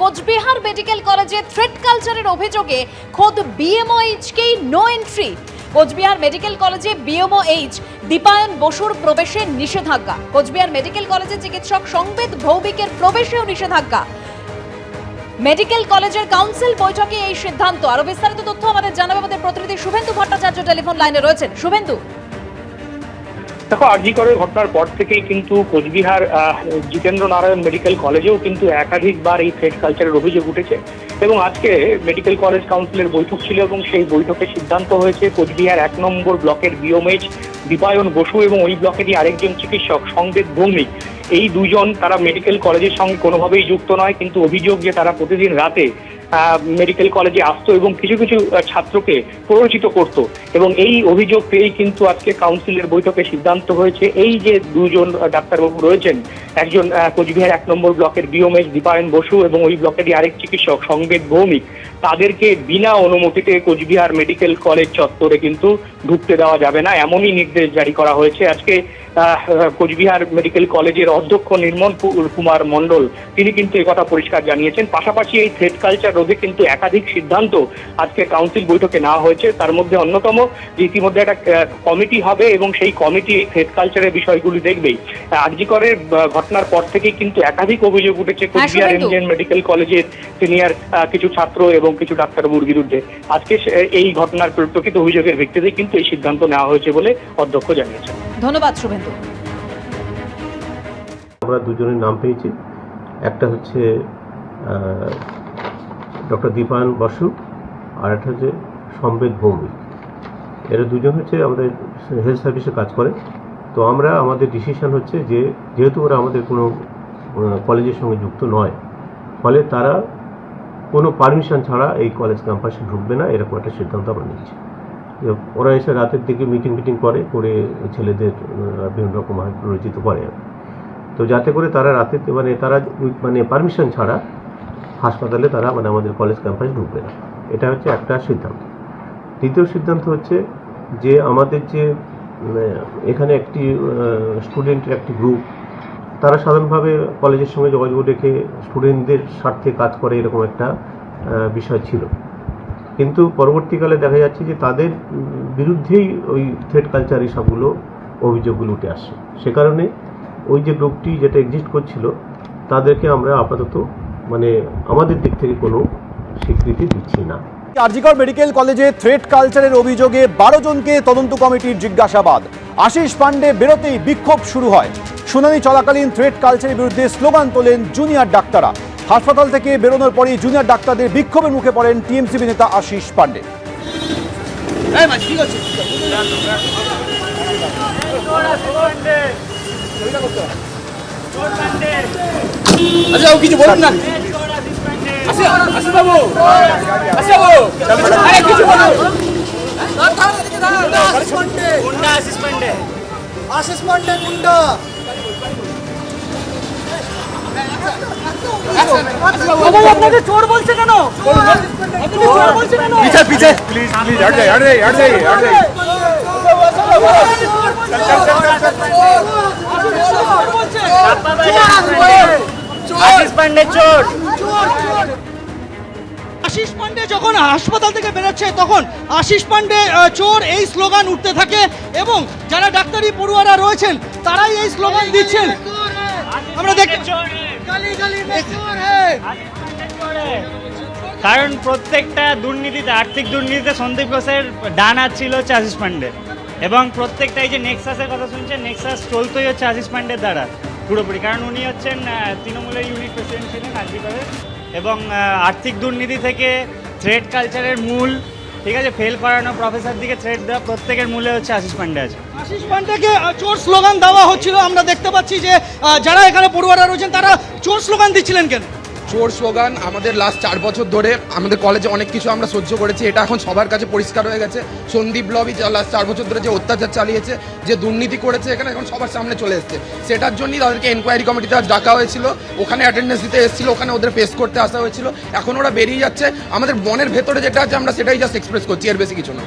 Cooch Behar medical কলেজে threat কালচারের অভিযোগে খোদ বিএমওএইচকেই নো এন্ট্রি। কোচবিহার মেডিকেল কলেজে বিএমওএইচ দীপায়ন বসুর প্রবেশে নিষেধাজ্ঞা। কোচবিহার মেডিকেল কলেজে চিকিৎসক সংবেদ ভৌমিকের প্রবেশেও নিষেধাজ্ঞা। মেডিকেল কলেজের কাউন্সিল বৈঠকে এই সিদ্ধান্ত। আরো বিস্তারিত তথ্য আমাদের জানাবে আমাদের প্রতিনিধি শুভেন্দু ভট্টাচার্য টেলিফোন লাইনে রয়েছেন। শুভেন্দু, দেখো, আরজি করের ঘটনার পর থেকেই কিন্তু কোচবিহার জিতেন্দ্র নারায়ণ মেডিকেল কলেজেও কিন্তু একাধিকবার এই থ্রেট কালচারের অভিযোগ উঠেছে এবং আজকে মেডিকেল কলেজ কাউন্সিলের বৈঠক ছিল এবং সেই বৈঠকে সিদ্ধান্ত হয়েছে কোচবিহার 1 নম্বর ব্লকের বিএমওএইচ দীপায়ন বসু এবং ওই ব্লকেরই আরেকজন চিকিৎসক সংবেদ ভৌমিক, এই দুজন তারা মেডিকেল কলেজের সঙ্গে কোনোভাবেই যুক্ত নয়, কিন্তু অভিযোগ যে তারা প্রতিদিন রাতে মেডিকেল কলেজে আসতো এবং কিছু কিছু ছাত্রকে প্ররোচিত করত এবং এই অভিযোগ পেয়েই কিন্তু আজকে কাউন্সিলের বৈঠকে সিদ্ধান্ত হয়েছে এই যে দুজন ডাক্তারবাবু রয়েছেন, একজন কোচবিহার 1 নম্বর ব্লকের বিএমওএইচ দীপায়ন বসু এবং ওই ব্লকেরই আরেক চিকিৎসক সংবেদ ভৌমিক, তাদেরকে বিনা অনুমতিতে কোচবিহার মেডিকেল কলেজ চত্বরে কিন্তু ঢুকতে দেওয়া যাবে না, এমনই নির্দেশ জারি করা হয়েছে। আজকে কোচবিহার মেডিকেল কলেজের অধ্যক্ষ নির্মল কুমার মণ্ডল তিনি কিন্তু একথা পরিষ্কার জানিয়েছেন। পাশাপাশি এই থ্রেট কালচার রোধে কিন্তু একাধিক সিদ্ধান্ত আজকে কাউন্সিল বৈঠকে নেওয়া হয়েছে। তার মধ্যে অন্যতম যে ইতিমধ্যে একটা কমিটি হবে এবং সেই কমিটি এই থ্রেট কালচারের বিষয়গুলি দেখবেই। আরজি করের ঘটনার পর থেকেই কিন্তু একাধিক অভিযোগ উঠেছে কোচবিহার এমজিএন মেডিকেল কলেজের সিনিয়র কিছু ছাত্র এবং কিছু ডাক্তারবাবুর বিরুদ্ধে। আজকে এই ঘটনার প্রকৃত অভিযোগের ভিত্তিতে কিন্তু এই সিদ্ধান্ত নেওয়া হয়েছে বলে অধ্যক্ষ জানিয়েছেন। ধন্যবাদ শুভেন্দু। আমরা দুজনের নাম পেয়েছি, একটা হচ্ছে ডক্টর দীপায়ন বসু আর একটা হচ্ছে সংবেদ ভৌমিক। এরা দুজন হচ্ছে আমাদের হেলথ সার্ভিসে কাজ করে। তো আমরা আমাদের ডিসিশন হচ্ছে যে যেহেতু ওরা আমাদের কোনো কলেজের সঙ্গে যুক্ত নয়, ফলে তারা কোনো পারমিশন ছাড়া এই কলেজ ক্যাম্পাসে ঢুকবে না, এরকম একটা সিদ্ধান্ত আমরা নিচ্ছি। ওরা এসে রাতের দিকে মিটিং করে ছেলেদের বিভিন্ন রকমভাবে প্ররোচিত করে। তো যাতে করে তারা রাতে তারা পারমিশন ছাড়া হাসপাতালে তারা আমাদের কলেজ ক্যাম্পাসে ঢুকবে না, এটা হচ্ছে একটা সিদ্ধান্ত। দ্বিতীয় সিদ্ধান্ত হচ্ছে যে আমাদের যে এখানে একটি স্টুডেন্টের একটি গ্রুপ, তারা সাধারণভাবে কলেজের সঙ্গে যোগাযোগ রেখে স্টুডেন্টদের স্বার্থে কাজ করে, এরকম একটা বিষয় ছিল। কিন্তু পরবর্তীকালে দেখা যাচ্ছে যে তাদের বিরুদ্ধেই ওই থ্রেট কালচার এসবগুলো অভিযোগগুলো উঠে আসছে। সে কারণে ওই যে গ্রুপটি যেটা এক্সিস্ট করছিল তাদেরকে আমরা আপাতত আমাদের দিক থেকে কোনো স্বীকৃতি দিচ্ছি না। আরজি কর মেডিকেল কলেজে থ্রেট কালচারের অভিযোগে 12 জনকে তদন্ত কমিটির জিজ্ঞাসাবাদ। আশিস পান্ডে বেরোতেই বিক্ষোভ শুরু হয়। শুনানি চলাকালীন থ্রেট কালচারের বিরুদ্ধে স্লোগান তোলেন জুনিয়র ডাক্তাররা। হাসপাতাল থেকে বেরোনোর পরই জুনিয়র ডাক্তারদের বিক্ষোভের মুখে পড়েন টিএমসিপি নেতা আশিস পান্ডে। কিছু বলুন না। আপনাকে চোর বলছে কেন? চোর বলছে কেন? পিছে প্লিজ হট যাই। আশিস পান্ডে চোর। আশিস পান্ডে যখন হাসপাতাল থেকে বেরোচ্ছে তখন আশিস পান্ডে চোর এই স্লোগান উঠতে থাকে এবং যারা ডাক্তারি পড়ুয়ারা রয়েছেন তারাই এই স্লোগান দিচ্ছেন। আমরা দেখি কারণ প্রত্যেকটা দুর্নীতিতে, আর্থিক দুর্নীতিতে সন্দীপ ঘোষের ডান হাত ছিল হচ্ছে আশিস পান্ডে এবং প্রত্যেকটা এই যে নেক্সাসের কথা শুনছেন, নেক্সাস চলতোই হচ্ছে আশিস পান্ডের দ্বারা পুরোপুরি। কারণ উনি হচ্ছেন তৃণমূলের ইউনিট প্রেসিডেন্ট ছিলেন আরজি করের এবং আর্থিক দুর্নীতি থেকে থ্রেট কালচারের মূল, ঠিক আছে, ফেল করানো প্রফেসর দিকে থ্রেট দেওয়া, প্রত্যেকের মূলে হচ্ছে আশিস পান্ডে আছে। আশিস পান্ডেকে চোর স্লোগান দেওয়া হচ্ছিল। আমরা দেখতে পাচ্ছি যে যারা এখানে পড়ুয়ারা রয়েছেন তারা চোর স্লোগান দিচ্ছিলেন কেন? চোর স্লোগান আমাদের লাস্ট 4 বছর ধরে আমাদের কলেজে অনেক কিছু আমরা সহ্য করেছি, এটা এখন সবার কাছে পরিষ্কার হয়ে গেছে। সন্দীপ লবি লাস্ট 4 বছর ধরে যে অত্যাচার চালিয়েছে, যে দুর্নীতি করেছে, এখানে এখন সবার সামনে চলে এসছে। সেটার জন্যই তাদেরকে এনকোয়ারি কমিটিতে আজ ডাকা হয়েছিল, ওখানে অ্যাটেন্ডেন্স দিতে এসেছিল, ওখানে ওদের পেশ করতে আসা হয়েছিল। এখন ওরা বেরিয়ে যাচ্ছে, আমাদের মনের ভেতরে যেটা আছে আমরা সেটাই জাস্ট এক্সপ্রেস করছি, এর বেশি কিছু না।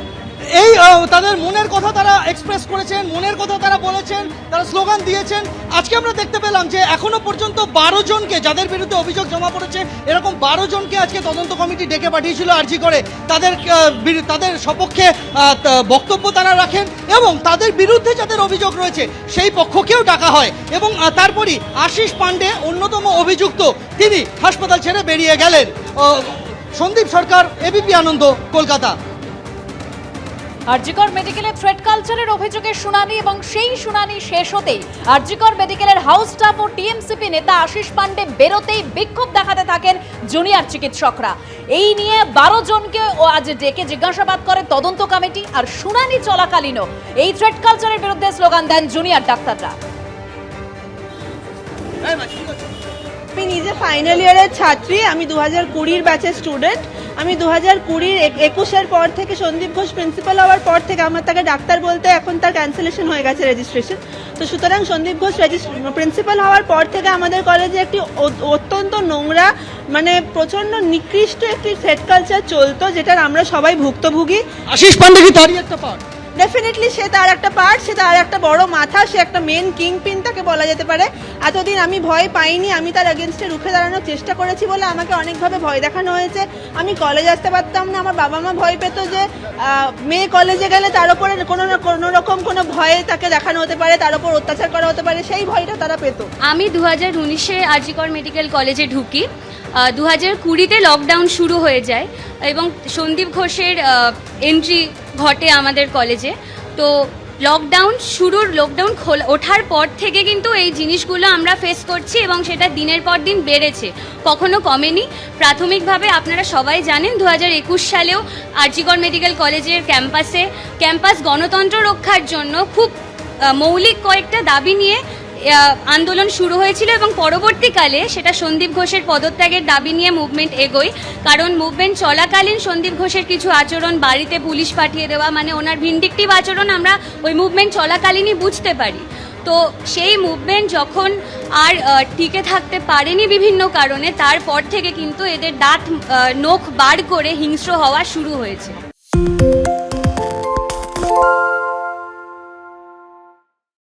এই তাদের মনের কথা তারা এক্সপ্রেস করেছেন, মনের কথা তারা বলেছেন, তারা স্লোগান দিয়েছেন। আজকে আমরা দেখতে পেলাম যে এখনো পর্যন্ত 12 জনকে, যাদের বিরুদ্ধে অভিযোগ জমা পড়েছে, এরকম 12 জনকে আজকে তদন্ত কমিটি ডেকে পাঠিয়েছিল আরজি করে। তাদের সপক্ষে বক্তব্য তারা রাখেন এবং তাদের বিরুদ্ধে যাদের অভিযোগ রয়েছে সেই পক্ষকেও ডাকা হয়। এবং তারপরই আশিস পান্ডে অন্যতম অভিযুক্ত, তিনি হাসপাতাল ছেড়ে বেরিয়ে গেলেন। সন্দীপ সরকার, এবিপি আনন্দ, কলকাতা। আরজিকর মেডিকেলে থ্রেট কালচারের অভিযোগের শুনানি এবং সেই শুনানি শেষ হতেই আরজিকর মেডিকেলের হাউস স্টাফ ও টিএমসিপি নেতা আশিস পান্ডে বেরোতেই বিক্ষোভ দেখাতে থাকেন জুনিয়র চিকিৎসকরা। এই নিয়ে 12 জনকে আজ ডেকে জিজ্ঞাসাবাদ করে তদন্ত কমিটি। আর শুনানি চলাকালীনও এই থ্রেট কালচারের বিরুদ্ধে স্লোগান দেন জুনিয়র ডাক্তাররা। আমি নিজে ফাইনাল ইয়ারের ছাত্রী, আমি 2020 ব্যাচের স্টুডেন্ট। আমি 2020-21 পর থেকে সন্দীপ ঘোষ প্রিন্সিপাল হওয়ার পর থেকে আমার তাকে ডাক্তার বলতে এখন তার ক্যান্সেলেশন হয়ে গেছে রেজিস্ট্রেশন। তো সুতরাং সন্দীপ ঘোষ প্রিন্সিপাল হওয়ার পর থেকে আমাদের কলেজে একটি অত্যন্ত নোংরা, মানে প্রচণ্ড নিকৃষ্ট একটি থ্রেট কালচার চলতো, যেটার আমরা সবাই ভুক্তভোগী। আশিস পান্ডে কি তারই একটা পার্ট? ডেফিনেটলি সে তার একটা পার্ট, সে তার একটা বড় মাথা, সে একটা মেন কিংপিন তাকে বলা যেতে পারে। এতদিন আমি ভয় পাইনি, আমি তার এগেনস্টে রুখে দাঁড়ানোর চেষ্টা করেছি বলে আমাকে অনেকভাবে ভয় দেখানো হয়েছে। আমি কলেজ আসতে পারতাম না, আমার বাবা মা ভয় পেত যে মেয়ে কলেজে গেলে তার উপরে কোনো রকম কোনো ভয়ে তাকে দেখানো হতে পারে, তার উপর অত্যাচার করা হতে পারে, সেই ভয়টা তারা পেত। আমি 2019-এ আরজিকর মেডিকেল কলেজে ঢুকি। 2020-তে লকডাউন শুরু হয়ে যায় এবং সন্দীপ ঘোষের এন্ট্রি ঘটে আমাদের কলেজে। তো লকডাউন ওঠার পর থেকে কিন্তু এই জিনিসগুলো আমরা ফেস করছি এবং সেটা দিনের পর দিন বেড়েছে, কখনো কমেনি। প্রাথমিকভাবে আপনারা সবাই জানেন 2021 সালেও আরজিকর মেডিকেল কলেজের ক্যাম্পাস গণতন্ত্র রক্ষার জন্য খুব মৌলিক কয়েকটা দাবি নিয়ে আন্দোলন শুরু হয়েছিল এবং পরবর্তীকালে সেটা সন্দীপ ঘোষের পদত্যাগের দাবি নিয়ে মুভমেন্ট এগোয়। কারণ মুভমেন্ট চলাকালীন সন্দীপ ঘোষের কিছু আচরণ, বাড়িতে পুলিশ পাঠিয়ে দেওয়া, মানে ওনার ভিন্ডিকটিভ আচরণ আমরা ওই মুভমেন্ট চলাকালীনই বুঝতে পারি। তো সেই মুভমেন্ট যখন আর টিকে থাকতে পারেনি বিভিন্ন কারণে, তারপর থেকে কিন্তু এদের নখ বার করে হিংস্র হওয়া শুরু হয়েছে।